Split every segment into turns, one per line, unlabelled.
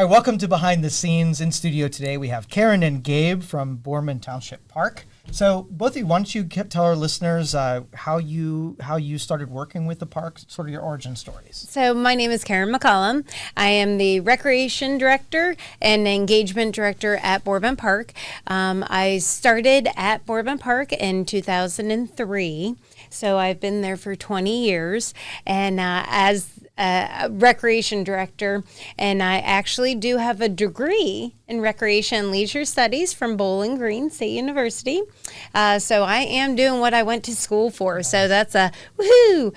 All right, welcome to Behind the Scenes. In studio today, we have Karen and Gabe from Boardman Township Park. So both of you, why don't you tell our listeners how you started working with the park, sort of your origin stories.
So my name is Karen McCollum. I am the Recreation Director and Engagement Director at Boardman Park. I started at Boardman Park in 2003, so I've been there for 20 years. And as Recreation Director, and I actually do have a degree in Recreation and Leisure Studies from Bowling Green State University. So I am doing what I went to school for. Nice. So that's a woohoo.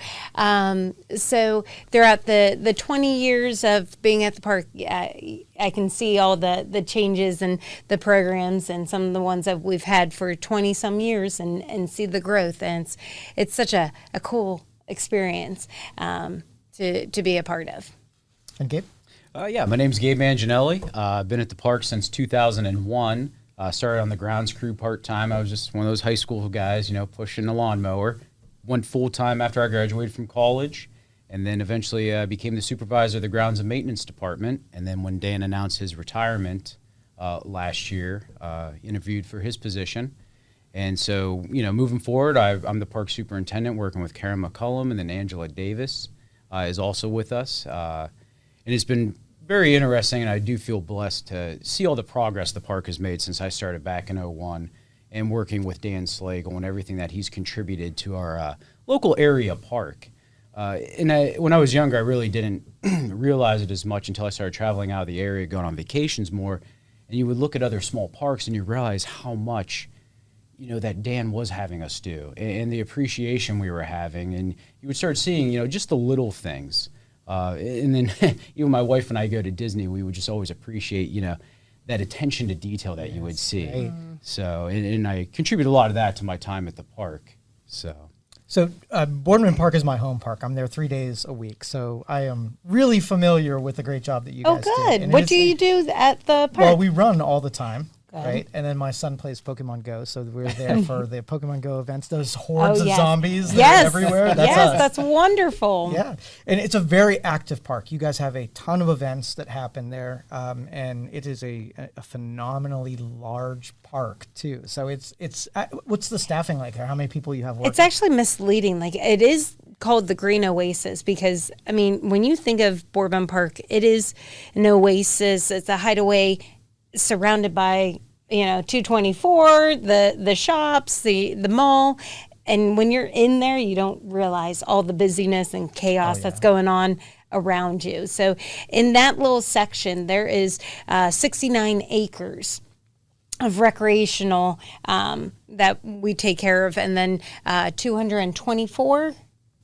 So throughout the 20 years of being at the park, I can see all the changes and the programs and some of the ones that we've had for 20 some years and see the growth. And it's such a cool experience to be a part of.
And Gabe?
Yeah, my name's Gabe Manginelli. I've been at the park since 2001. Started on the grounds crew part-time. I was just one of those high school guys, pushing a lawnmower. Went full-time after I graduated from college, and then eventually became the supervisor of the grounds and maintenance department. And then when Dan announced his retirement last year, interviewed for his position. And so, moving forward, I'm the park superintendent working with Karen McCullum, and then Angela Davis is also with us. And it's been very interesting, and I do feel blessed to see all the progress the park has made since I started back in 2001 and working with Dan Slagle and everything that he's contributed to our local area park. When I was younger, I really didn't realize it as much until I started traveling out of the area, going on vacations more, and you would look at other small parks and you realize how much that Dan was having us do and the appreciation we were having. And you would start seeing, just the little things. And then even my wife and I go to Disney, we would just always appreciate, that attention to detail that you would see. Right. So, and I contribute a lot of that to my time at the park. So
Boardman Park is my home park. I'm there 3 days a week. So I am really familiar with the great job that you guys do.
Oh, good. What do you do at the park?
Well, we run all the time. Right, and then my son plays Pokemon Go, so we're there for the Pokemon Go events. Those hordes of zombies that are everywhere. That's us.
That's wonderful.
Yeah, and it's a very active park. You guys have a ton of events that happen there, and it is a phenomenally large park too. So it's what's the staffing like there? How many people you have working?
It's actually misleading. Like, it is called the Green Oasis because, when you think of Boardman Park, it is an oasis. It's a hideaway surrounded by 224, the shops, the mall, and when you're in there, you don't realize all the busyness and chaos that's going on around you. So in that little section, there is 69 acres of recreational that we take care of, and then 224.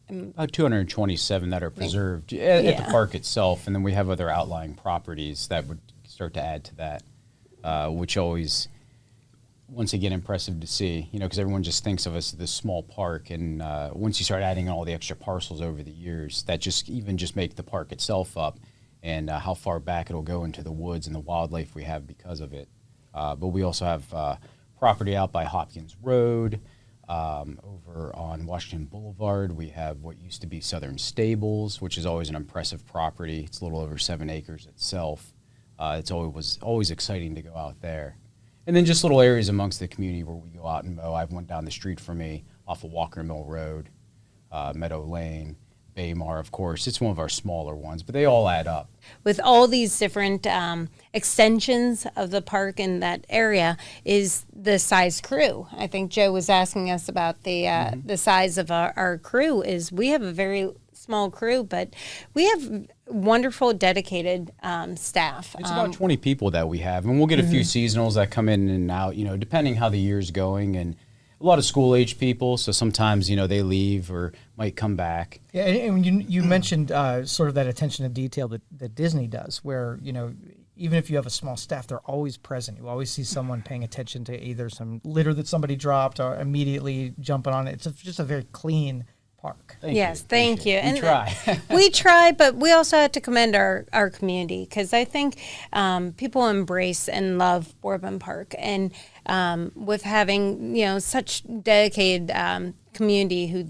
About 227 that are preserved at the park itself, and then we have other outlying properties that would start to add to that. Which always, once again, impressive to see, because everyone just thinks of us as this small park. And once you start adding all the extra parcels over the years, that just make the park itself up and how far back it'll go into the woods and the wildlife we have because of it. But we also have property out by Hopkins Road. Over on Washington Boulevard, we have what used to be Southern Stables, which is always an impressive property. It's a little over 7 acres itself. Was always exciting to go out there. And then just little areas amongst the community where we go out and mow. I have one down the street from me off of Walker Mill Road, Meadow Lane, Baymar, of course. It's one of our smaller ones, but they all add up.
With all these different extensions of the park in that area is the size crew. I think Joe was asking us about the size of our crew. We have a very small crew, but we have wonderful, dedicated staff.
It's about 20 people that we have, and we'll get a few seasonals that come in and out, depending how the year's going, and a lot of school-age people, so sometimes, they leave or might come back.
Yeah, and you mentioned sort of that attention to detail that Disney does, where, even if you have a small staff, they're always present. You always see someone paying attention to either some litter that somebody dropped or immediately jumping on it. It's just a very clean park.
Thank you.
We try.
We try, but we also have to commend our community, because I think people embrace and love Boardman Park, and with having such dedicated community who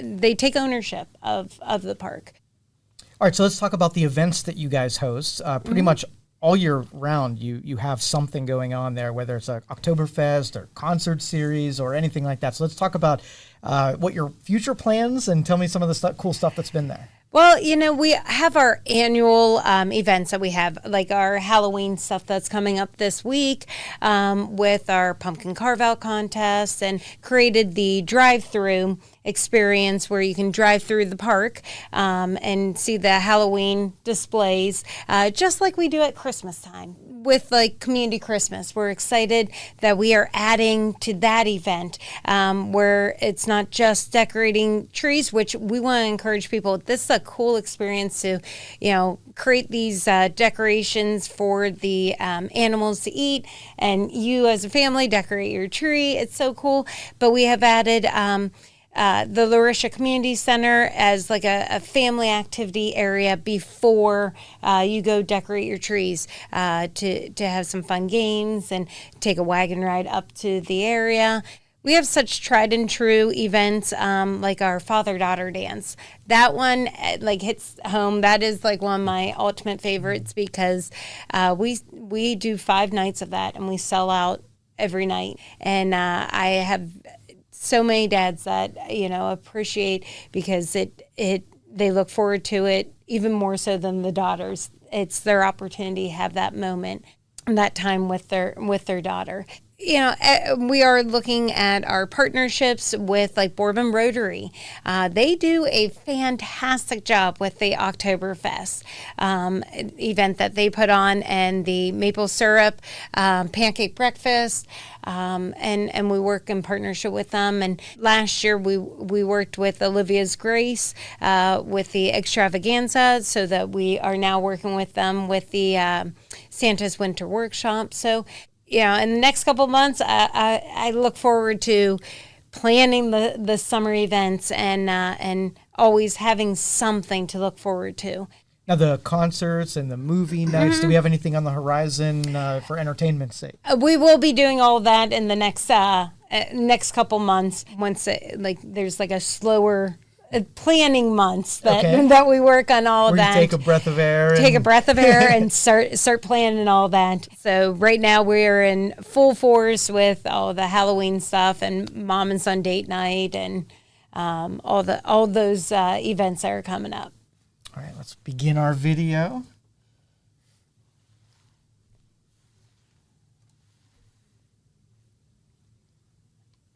they take ownership of the park.
All right, so let's talk about the events that you guys host. Pretty much all year round, you have something going on there, whether it's a Oktoberfest or concert series or anything like that. So let's talk about what your future plans and tell me some of the cool stuff that's been there.
Well, we have our annual events that we have, like our Halloween stuff that's coming up this week with our pumpkin carve-out contest, and created the drive-through experience where you can drive through the park and see the Halloween displays, just like we do at Christmas time. With like Community Christmas, we're excited that we are adding to that event where it's not just decorating trees, which we want to encourage people. This is a cool experience to, create these decorations for the animals to eat, and you as a family decorate your tree. It's so cool. But we have added the Larisha Community Center as like a family activity area before you go decorate your trees to have some fun games and take a wagon ride up to the area. We have such tried and true events like our father-daughter dance. That one hits home. That is like one of my ultimate favorites because we do 5 nights of that and we sell out every night. And I have so many dads that appreciate because they look forward to it even more so than the daughters. It's their opportunity to have that moment, that time with their daughter. We are looking at our partnerships with like Boardman Rotary. They do a fantastic job with the Oktoberfest event that they put on, and the maple syrup pancake breakfast. And we work in partnership with them. And last year we worked with Olivia's Grace with the extravaganza, so that we are now working with them with the Santa's Winter Workshop. So in the next couple of months, I look forward to planning the summer events and always having something to look forward to.
Now, the concerts and the movie nights, do we have anything on the horizon for entertainment's sake?
We will be doing all that in the next couple months. Once there's like a slower planning months that we work on all of that.
Take a breath of air.
And start planning all that. So right now we're in full force with all the Halloween stuff and mom and son date night and all those events that are coming up.
All right, let's begin our video.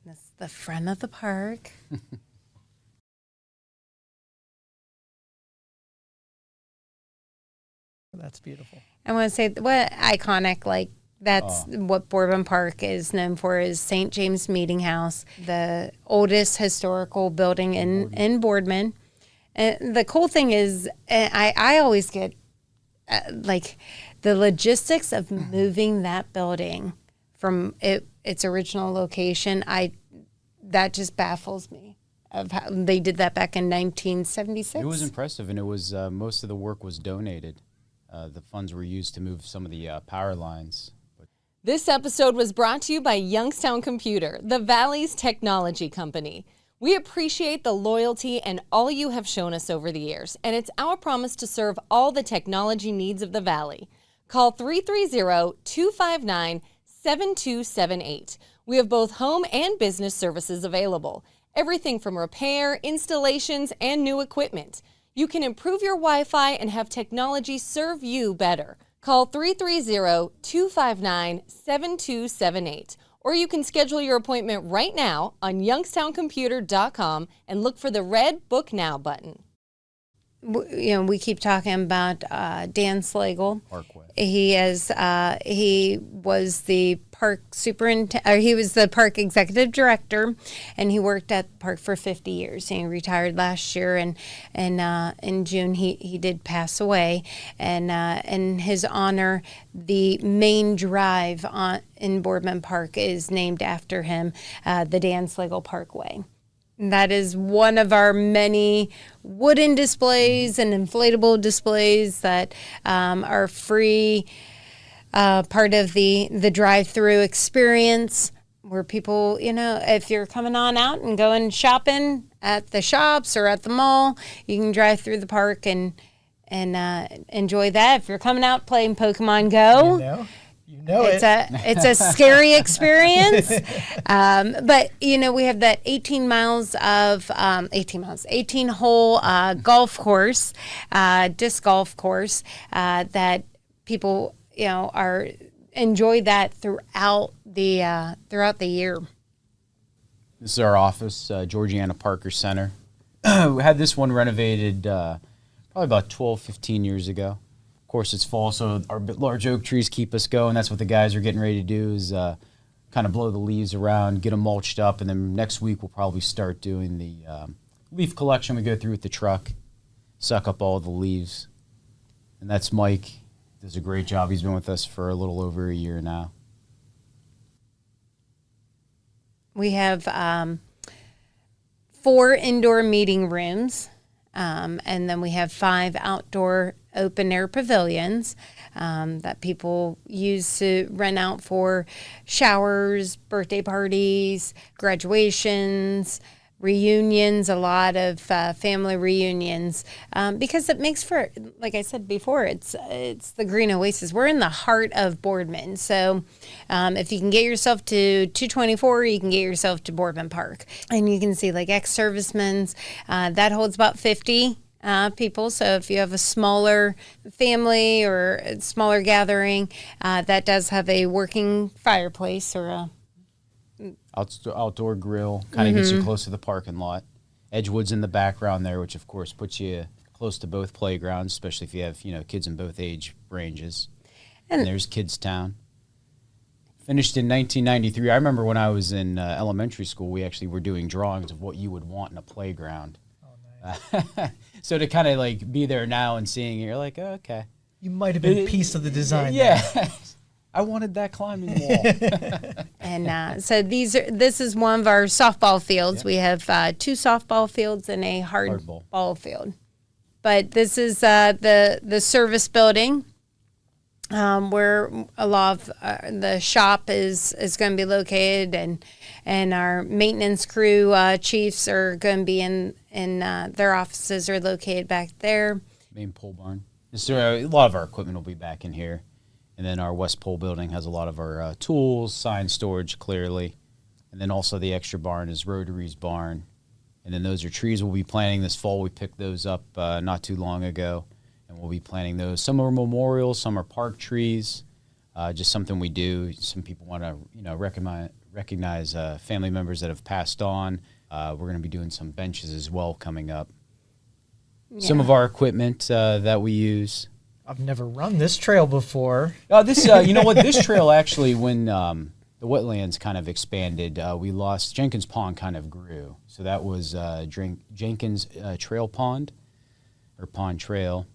This is the front of the park.
That's beautiful.
I want to say what iconic, that's what Boardman Park is known for, is St. James Meeting House, the oldest historical building in Boardman. And the cool thing is, I always get the logistics of moving that building from its original location. That just baffles me of how they did that back in 1976.
It was impressive, and it was most of the work was donated. The funds were used to move some of the power lines.
This episode was brought to you by Youngstown Computer, the Valley's technology company. We appreciate the loyalty and all you have shown us over the years, and it's our promise to serve all the technology needs of the Valley. Call 330-259-7278. We have both home and business services available. Everything from repair, installations, and new equipment. You can improve your Wi-Fi and have technology serve you better. Call 330-259-7278. Or you can schedule your appointment right now on youngstowncomputer.com and look for the red Book Now button.
We keep talking about Dan Slagle.
Parkway.
He was the park superintendent. He was the park executive director, and he worked at the park for 50 years. He retired last year, and in June he did pass away. And in his honor, the main drive in Boardman Park is named after him, the Dan Slagle Parkway. That is one of our many wooden displays and inflatable displays that are free, part of the drive-through experience, where people, if you're coming on out and going shopping at the shops or at the mall, you can drive through the park and enjoy that. If you're coming out playing Pokemon Go, it's a scary experience. But we have that 18 hole golf course, disc golf course that people are enjoy that throughout the year.
This is our office, Georgiana Parker Center. We had this one renovated probably about 12, 15 years ago. Of course, it's fall, so our large oak trees keep us going. That's what the guys are getting ready to do is kind of blow the leaves around, get them mulched up, and then next week we'll probably start doing the leaf collection. We go through with the truck, suck up all the leaves. And that's Mike. Does a great job. He's been with us for a little over a year now.
We have 4 indoor meeting rooms, and then we have 5 outdoor open-air pavilions that people use to rent out for showers, birthday parties, graduations, reunions, a lot of family reunions, because it makes for, like I said before, it's the Green Oasis. We're in the heart of Boardman. So if you can get yourself to 224, you can get yourself to Boardman Park. And you can see like ex-servicemen's, that holds about 50 people. So if you have a smaller family or a smaller gathering, that does have a working fireplace or a
outdoor grill, kind of gets you close to the parking lot. Edgewood's in the background there, which of course puts you close to both playgrounds, especially if you have kids in both age ranges. And there's Kids Town. Finished in 1993. I remember when I was in elementary school, we actually were doing drawings of what you would want in a playground. Oh, nice. So to kind of like be there now and seeing it, you're like, oh, okay.
You might have been a piece of the design.
Yeah. I wanted that climbing wall.
And so this is one of our softball fields. Yep. We have 2 softball fields and a hard ball field. But this is the service building where a lot of the shop is going to be located, and our maintenance crew chiefs are going to be in their offices are located back there.
Main pole barn. So a lot of our equipment will be back in here. And then our West Pole building has a lot of our tools, sign storage clearly. And then also the extra barn is Rotary's barn. And then those are trees we'll be planting this fall. We picked those up not too long ago. And we'll be planting those. Some are memorials, some are park trees. Just something we do. Some people want to recognize family members that have passed on. We're going to be doing some benches as well coming up. Yeah. Some of our equipment that we use.
I've never run this trail before.
This This trail actually, when the wetlands kind of expanded, we lost Jenkins Pond kind of grew. So that was Jenkins Trail Pond, or Pond Trail.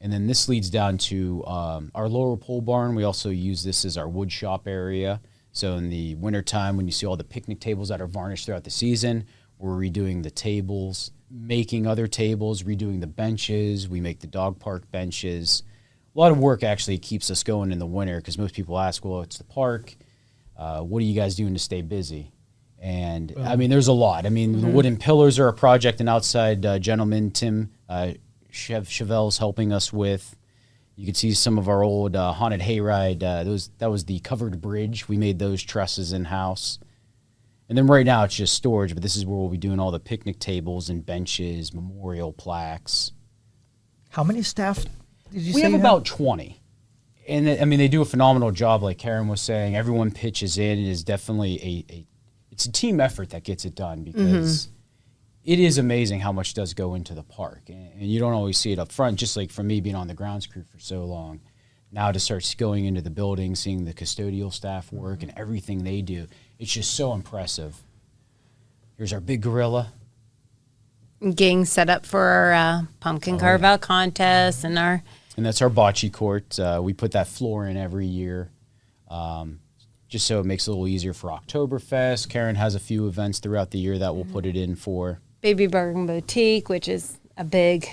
And then this leads down to our lower pole barn. We also use this as our wood shop area. So in the wintertime, when you see all the picnic tables that are varnished throughout the season, we're redoing the tables, making other tables, redoing the benches. We make the dog park benches. A lot of work actually keeps us going in the winter because most people ask, well, it's the park. What are you guys doing to stay busy? And, I mean, there's a lot. I mean, the wooden pillars are a project an outside gentleman, Tim Chevelle's helping us with. You can see some of our old haunted hayride. That was the covered bridge. We made those trusses in-house. And then right now it's just storage, but this is where we'll be doing all the picnic tables and benches, memorial plaques.
How many staff did you say?
We have about 20. And I mean, they do a phenomenal job, like Karen was saying. Everyone pitches in. It is definitely it's a team effort that gets it done because it is amazing how much does go into the park. And you don't always see it up front, just like for me being on the grounds crew for so long. Now to start going into the building, seeing the custodial staff work and everything they do, it's just so impressive. Here's our big gorilla.
Getting set up for our pumpkin carve-out contest and our...
And that's our bocce court. We put that floor in every year just so it makes it a little easier for Oktoberfest. Karen has a few events throughout the year that we'll put it in for.
Baby Bargain Boutique, which is a big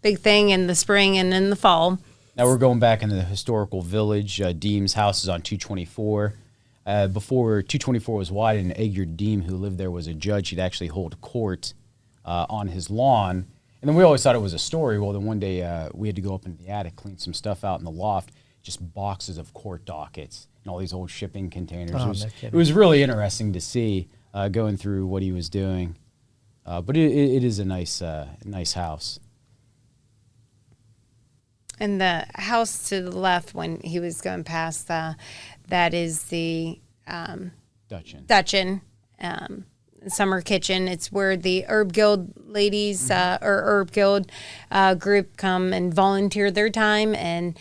thing in the spring and in the fall.
Now we're going back into the historical village. Deem's house is on 224. Before 224 was wide and Edgar Deem, who lived there, was a judge, he'd actually hold court on his lawn. And then we always thought it was a story. Well, then one day we had to go up into the attic, clean some stuff out in the loft, just boxes of court dockets and all these old shipping containers.
Oh,
It
no kidding.
was really interesting to see going through what he was doing. But it is a nice house.
And the house to the left, when he was going past, that is the Dutchin summer kitchen. It's where the Herb Guild ladies or Herb Guild group come and volunteer their time. And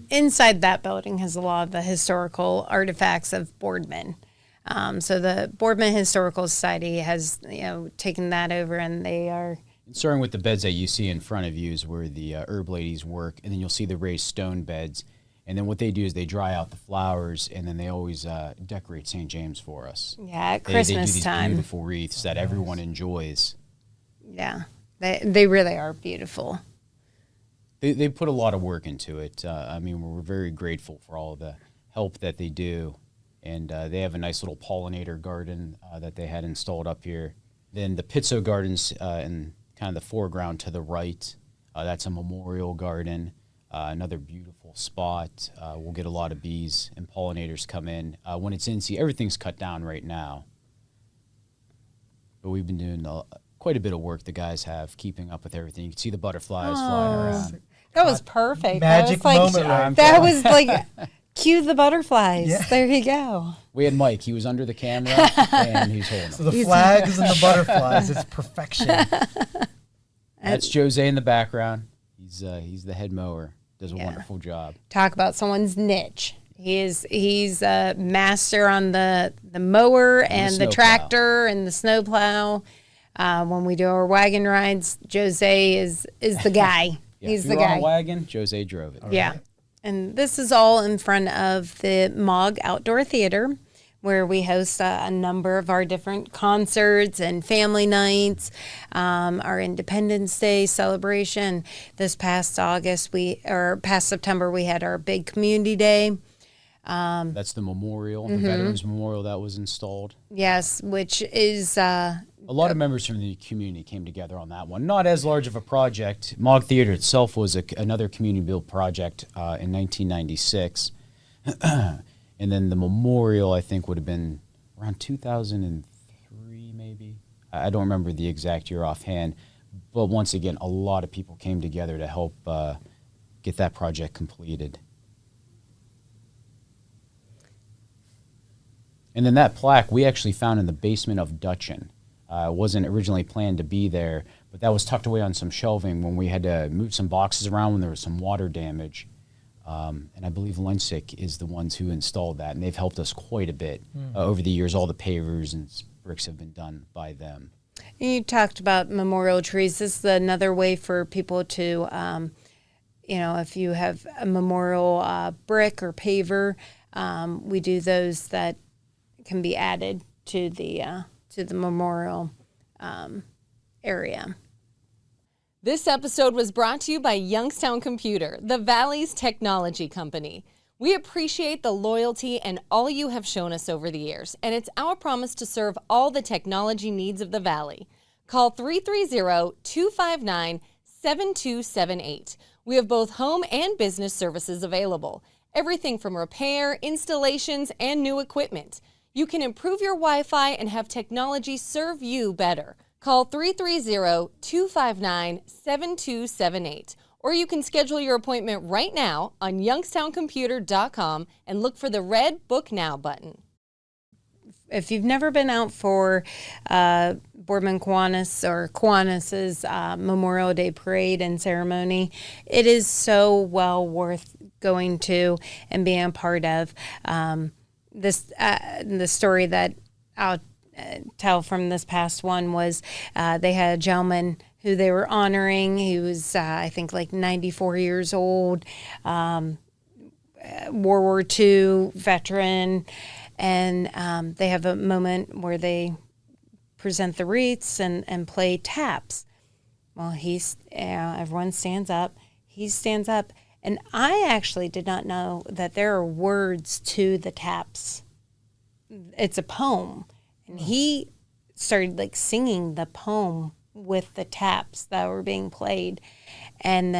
inside that building has a lot of the historical artifacts of Boardman. So the Boardman Historical Society has taken that over, and they are.
Starting with the beds that you see in front of you is where the herb ladies work, and then you'll see the raised stone beds. And then what they do is they dry out the flowers, and then they always decorate St. James for us.
Yeah, at
They
Christmas
do these
time.
beautiful wreaths that everyone enjoys.
Yeah, they really are beautiful.
They put a lot of work into it. I mean, we're very grateful for all the help that they do. And they have a nice little pollinator garden that they had installed up here. Then the Pizzo Gardens in kind of the foreground to the right, that's a memorial garden. Another beautiful spot. We'll get a lot of bees and pollinators come in. When it's in season, everything's cut down right now. But we've been doing quite a bit of work, the guys have, keeping up with everything. You can see the butterflies flying around.
That was perfect.
Magic
that was
moment right
That was like, cue the butterflies.
Yeah.
There you go.
We had Mike. He was under the camera, and he's holding
So
them.
the flags and the butterflies, it's perfection.
That's Jose in the background. He's the head mower. Does a
Yeah.
wonderful job.
Talk about someone's niche. He's a master on the mower and the
snowplow.
tractor and the snowplow. When we do our wagon rides, Jose is the guy.
Yeah,
He's
if
the
you were on
guy.
a wagon, Jose drove it.
Yeah. And this is all in front of the Mog Outdoor Theater, where we host a number of our different concerts and family nights, our Independence Day celebration. This past September, we had our big community day.
That's the memorial, the Veterans Memorial that was installed.
Yes, which is
A lot of members from the community came together on that one. Not as large of a project. Mog Theater itself was another community build project in 1996. And then the memorial, I think, would have been around 2003, maybe. I don't remember the exact year offhand. But once again, a lot of people came together to help get that project completed. And then that plaque we actually found in the basement of Dutchin. It wasn't originally planned to be there, but that was tucked away on some shelving when we had to move some boxes around when there was some water damage. And I believe Lensick is the ones who installed that, and they've helped us quite a bit over the years. All the pavers and bricks have been done by them.
You talked about memorial trees. This is another way for people to, if you have a memorial brick or paver, we do those that can be added to the memorial area.
This episode was brought to you by Youngstown Computer, the Valley's technology company. We appreciate the loyalty and all you have shown us over the years, and it's our promise to serve all the technology needs of the Valley. Call 330-259-7278. We have both home and business services available. Everything from repair, installations, and new equipment. You can improve your Wi-Fi and have technology serve you better. Call 330-259-7278. Or you can schedule your appointment right now on youngstowncomputer.com and look for the red Book Now button.
If you've never been out for Boardman Kiwanis's Memorial Day Parade and ceremony, it is so well worth going to and being a part of. The story that I'll tell from this past one was they had a gentleman who they were honoring. He was, I think, like 94 years old, World War II veteran, and they have a moment where they present the wreaths and play taps. Well, everyone stands up. He stands up. And I actually did not know that there are words to the taps. It's a poem. And he started singing the poem with the taps that were being played, and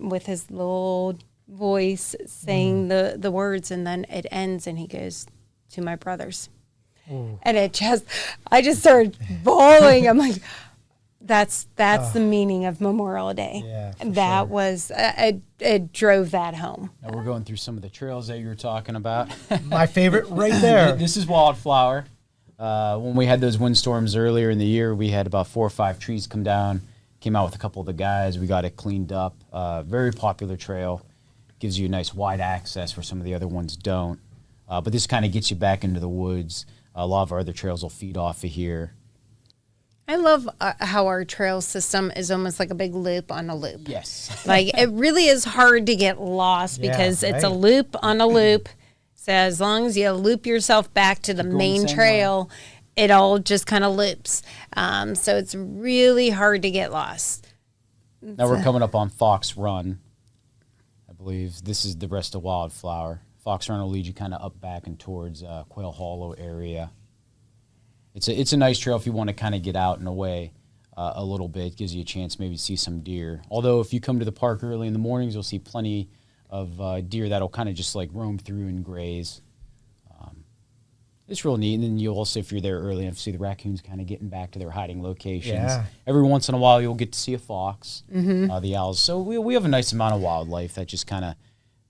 with his little voice saying the words, and then it ends and he goes, "To my brothers." Ooh. And I just started bawling. I'm like, that's the meaning of Memorial Day.
Yeah,
that was it drove that home.
Now we're going through some of the trails that you were talking about.
My favorite right there.
This is Wildflower. When we had those windstorms earlier in the year, we had about 4 or 5 trees come down. Came out with a couple of the guys. We got it cleaned up. Very popular trail. Gives you a nice wide access where some of the other ones don't. But this kind of gets you back into the woods. A lot of our other trails will feed off of here.
I love how our trail system is almost like a big loop on a loop.
Yes.
Like, it really is hard to get lost because it's a loop on a loop. So as long as you loop yourself back to the main trail, it all just kind of loops. So it's really hard to get lost.
Now we're coming up on Fox Run, I believe. This is the rest of Wildflower. Fox Run will lead you kind of up back and towards Quail Hollow area. It's a nice trail if you want to kind of get out and away a little bit. Gives you a chance maybe to see some deer. Although if you come to the park early in the mornings, you'll see plenty of deer that'll kind of just like roam through and graze. It's real neat. And then you'll also, if you're there early enough, see the raccoons kind of getting back to their hiding locations.
Yeah.
Every once in a while, you'll get to see a fox, the owls. So we have a nice amount of wildlife that just kind of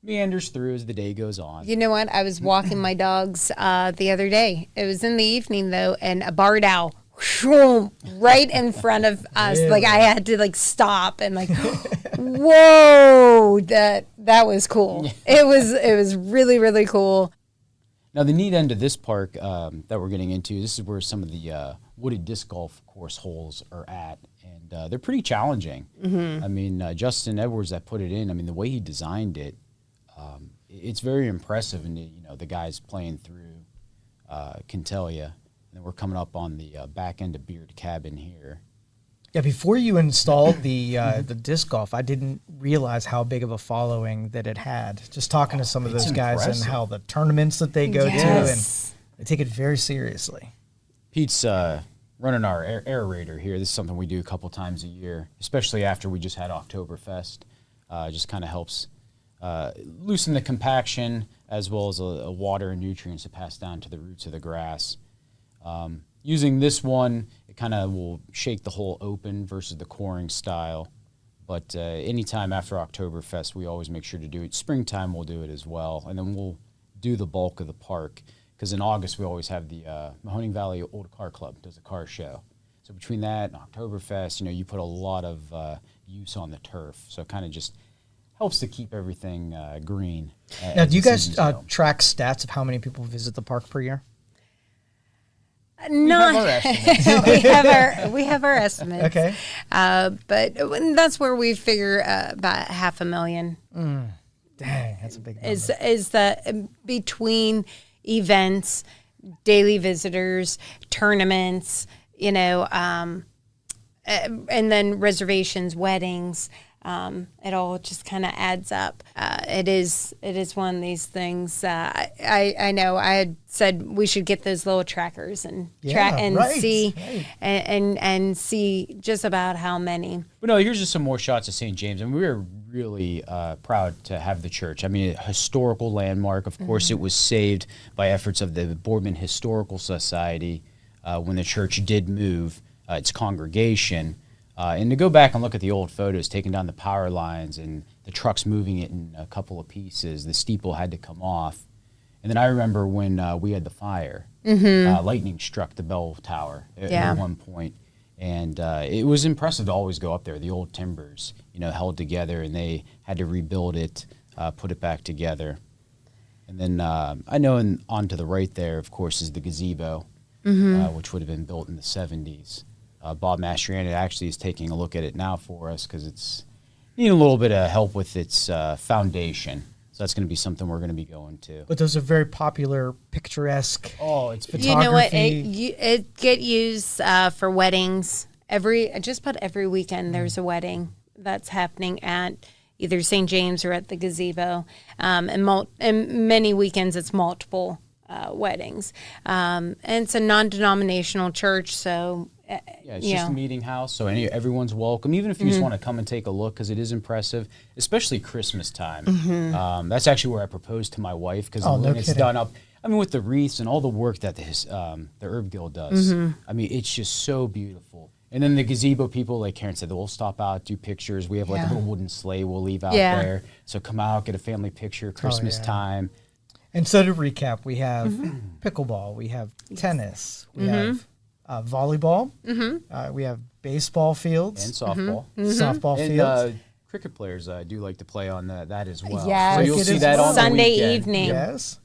meanders through as the day goes on.
You know what? I was walking my dogs the other day. It was in the evening, though, and a barred owl right in front of us.
Really?
Like, I had to, like, stop and, like, whoa, that was cool. It was really, really cool.
Now, the neat end of this park that we're getting into, this is where some of the wooded disc golf course holes are at, and they're pretty challenging. I mean, Justin Edwards that put it in, I mean, the way he designed it, it's very impressive, and the guys playing through can tell you. And then we're coming up on the back end of Beard Cabin here.
Yeah, before you installed the disc golf, I didn't realize how big of a following that it had. Just talking to some of those guys
impressive.
and how the tournaments that they go to, and they take it very seriously.
Pete's running our aerator here. This is something we do a couple times a year, especially after we just had Oktoberfest. Just kind of helps loosen the compaction as well as a water and nutrients to pass down to the roots of the grass. Using this one, it kind of will shake the hole open versus the coring style. But anytime after Oktoberfest, we always make sure to do it. Springtime, we'll do it as well. And then we'll do the bulk of the park. Because in August, we always have the Mahoning Valley Old Car Club does a car show. So between that and Oktoberfest, you put a lot of use on the turf. So it kind of just helps to keep everything green.
Now, do you guys track stats of how many people visit the park per year?
No, we have our estimates.
Okay,
but that's where we figure about 500,000.
Dang, that's a big number.
Is that between events, daily visitors, tournaments, and then reservations, weddings. It all just kind of adds up. It is one of these things. I know I had said we should get those little trackers and see and see just about how many.
But no, here's just some more shots of St. James, and we were really proud to have the church. I mean, a historical landmark. Of course, it was saved by efforts of the Boardman Historical Society when the church did move its congregation. And to go back and look at the old photos, taking down the power lines and the trucks moving it in a couple of pieces, the steeple had to come off. And then I remember when we had the fire, lightning struck the bell tower at one point. And it was impressive to always go up there. The old timbers, held together, and they had to rebuild it, put it back together. And then I know on to the right there, of course, is the gazebo, which would have been built in the 70s. Bob Mastriani actually is taking a look at it now for us because it's needing a little bit of help with its foundation. So that's going to be something we're going to be going to.
But those are very popular, picturesque.
Oh, it's
photography.
You know what? It get used for weddings. Just about every weekend there's a wedding that's happening at either St. James or at the gazebo. And many weekends it's multiple weddings. And it's a non-denominational church, so
Yeah, it's
you
just
know.
a meeting house, so everyone's welcome. Even if you just want to come and take a look, because it is impressive, especially Christmas time. That's actually where I proposed to my wife, because
Oh, no
when it's
kidding.
done up, I mean, with the wreaths and all the work that the Herb Guild does, I mean, it's just so beautiful. And then the gazebo people, like Karen said, they'll stop out, do pictures. We have like a
Yeah.
little wooden sleigh we'll leave out
Yeah.
there. So come out, get a family picture, Christmas
yeah.
time.
And so to recap, we have pickleball, we have tennis, we have volleyball, we have baseball fields,
And softball.
softball
And
fields.
cricket players do like to play on that as well.
Yes.
So you'll
Cricket
see
as
that
well.
on the
Sunday
weekend.
evening.
Yes.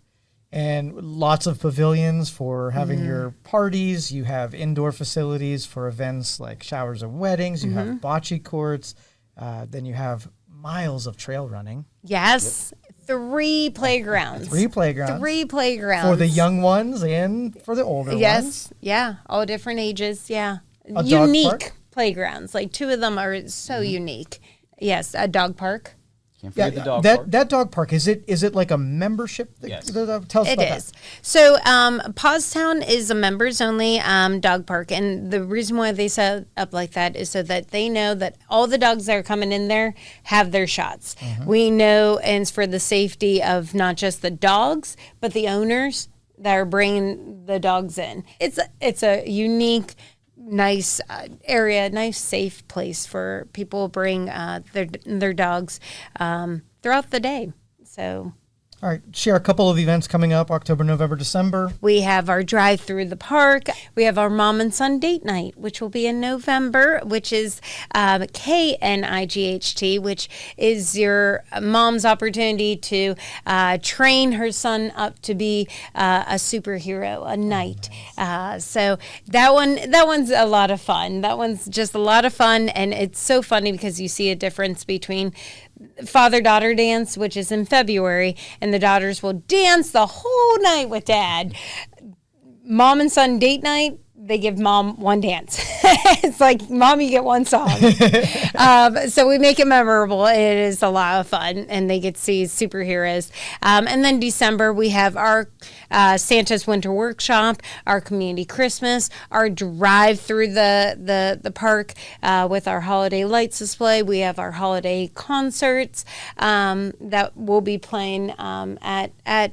And lots of pavilions for having your parties. You have indoor facilities for events like showers and weddings. You have bocce courts. Then you have miles of trail running.
Yes. 3 playgrounds.
3 playgrounds.
3 playgrounds.
For the young ones and for the older ones.
Yes. Yeah. All different ages. Yeah.
A dog
Unique
park?
playgrounds. Like 2 of them are so unique. Yes. A dog park.
Can't
Yeah,
forget the dog
that
park.
that dog park, is it like a membership?
Yes.
Tell us
It
about
is. So, Pawstown is a members only dog park. And the reason why they set up like that is so that they know that all the dogs that are coming in there have their shots. We know, and it's for the safety of not just the dogs, but the owners that are bringing the dogs in. It's a unique, nice area, nice safe place for people to bring their dogs throughout the day. So
All right, share a couple of events coming up, October, November, December.
we have our drive through the park. We have our mom and son date night, which will be in November, which is KNIGHT, which is your mom's opportunity to train her son up to be a superhero, a knight. So that one's a lot of fun. That one's just a lot of fun, and it's so funny because you see a difference between father-daughter dance, which is in February, and the daughters will dance the whole night with dad. Mom and son date night, they give mom one dance. It's like, Mom, you get one song. So we make it memorable. It is a lot of fun, and they get to see superheroes. And then December, we have our Santa's Winter Workshop, our Community Christmas, our drive through the park with our holiday lights display. We have our holiday concerts that we'll be playing at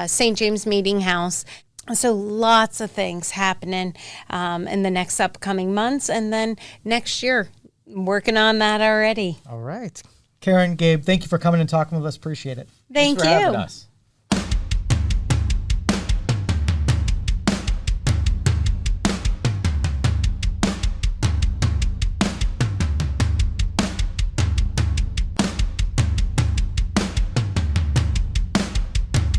St. James Meeting House. So lots of things happening in the next upcoming months, and then next year, working on that already.
All right. Karen, Gabe, thank you for coming and talking with us. Appreciate it.
Thank
Thanks for
you.
having us.